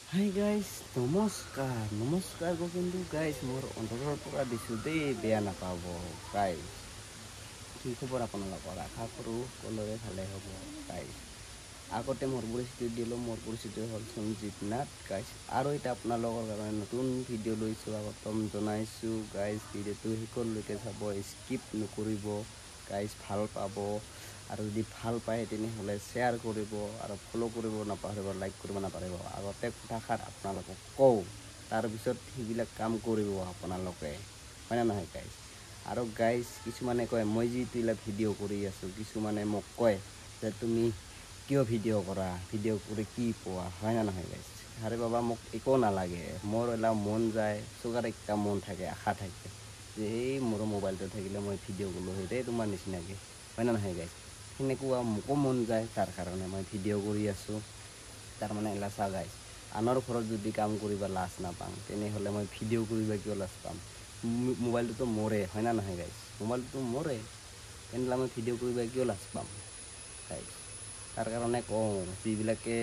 Hi guys, নমস্কাৰ কিন্তু guys মোৰ অন্তৰৰ পৰা দিছো দেই বেয়া নাপাব guys কি খবৰ আপোনালোকৰ আশা কৰো সকলোৰে ভালে হ'ব guys আগতে মোৰ পৰিস্থিতি দিলো মোৰ পৰিস্থিতি হ'ল সঞ্জিত নাথ guys আৰু এটা আপোনালোকৰ কাৰণে নতুন ভিডিঅ' লৈছো আগতম জনাইছো guys ভিডিঅ'টো শেষলৈকে চাব স্কিপ নকৰিব guys ভাল পাব আৰু যদি ভাল পায় তেনেহ'লে শ্বেয়াৰ কৰিব আৰু ফলো কৰিব নাপাহৰিব লাইক কৰিব নাপাহৰিব আগতে কথাষাৰ আপোনালোকক কওঁ তাৰপিছত সেইবিলাক কাম কৰিব আপোনালোকে হয় না নহয় গাইজ আৰু গাইজ কিছুমানে কয় মই যিটো ভিডিঅ' কৰি আছোঁ কিছুমানে মোক কয় যে তুমি কিয় ভিডিঅ' কৰা ভিডিঅ' কৰি কি পোৱা হয় না নহয় গাইজ আৰে বাবা মোক একো নালাগে মোৰ এটা মন যায় চুগাৰ একটা মন থাকে আশা থাকে যে এই মোৰ মোবাইলটো থাকিলে মই ভিডিঅ' গ'লোঁ সেইটোৱে তোমাৰ নিচিনাকৈ হয় না নহয় গাইজ সেনেকুৱা মোকো মন যায় তাৰ কাৰণে মই ভিডিঅ' কৰি আছোঁ তাৰমানে এলা চা গাইজ আনৰ ঘৰত যদি কাম কৰিব লাজ নাপাওঁ তেনেহ'লে মই ভিডিঅ' কৰিব কিয় লাজ পাম মোবাইলটোতো মোৰে হয় না নহয় গাইজ মোবাইলটোতো মোৰে তেনেহ'লে মই ভিডিঅ' কৰিব কিয় লাজ পাম গাইজ তাৰ কাৰণে কওঁ যিবিলাকে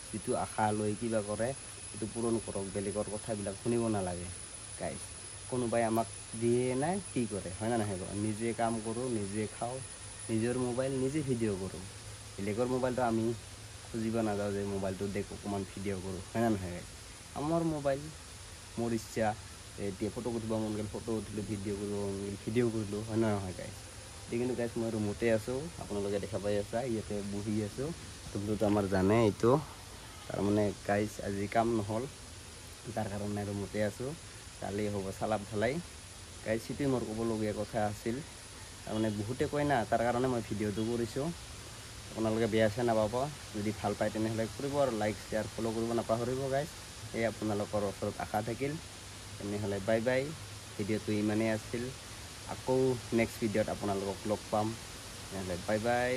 যিটো আশা লৈ কিবা কৰে সেইটো পূৰণ কৰক বেলেগৰ কথাবিলাক শুনিব নালাগে গাইজ কোনোবাই আমাক দিয়ে নাই কি কৰে হয় না নহয় নিজে কাম কৰোঁ নিজে খাওঁ নিজৰ মোবাইল নিজে ভিডিঅ' কৰোঁ বেলেগৰ মোবাইলটো আমি খুজিব নাযাওঁ যে মোবাইলটো দেখ অকণমান ভিডিঅ' কৰোঁ হয় না নহয় আমাৰ মোবাইল মোৰ ইচ্ছা এতিয়া ফটো উঠিব মন গ'ল ফটো উঠিলোঁ ভিডিঅ' কৰিব মন গ'ল ভিডিঅ' কৰিলোঁ হয় না নহয় গাইজ এতিয়া কিন্তু গাইজ মই ৰুমতে আছোঁ আপোনালোকে দেখা পাই আছা ইয়াতে বহি আছোঁ ৰুমটোতো আমাৰ জানে এইটো তাৰমানে গাইজ আজি কাম নহ'ল তাৰ কাৰণে ৰুমতে আছোঁ কালি হ'ব চালাপ ঢালাই গাইজ সেইটোৱে মোৰ ক'বলগীয়া কথা আছিল তাৰমানে বহুতে কয় না তাৰ কাৰণে মই ভিডিঅ'টো কৰিছোঁ আপোনালোকে বেয়া চেয়া নাপাব যদি ভাল পায় তেনেহ'লে কৰিব আৰু লাইক শ্বেয়াৰ ফ'ল' কৰিব নাপাহৰিব গাইজ এই আপোনালোকৰ ওচৰত আশা থাকিল তেনেহ'লে বাই বাই ভিডিঅ'টো ইমানেই আছিল আকৌ নেক্সট ভিডিঅ'ত আপোনালোকক লগ পাম তেনেহ'লে বাই বাই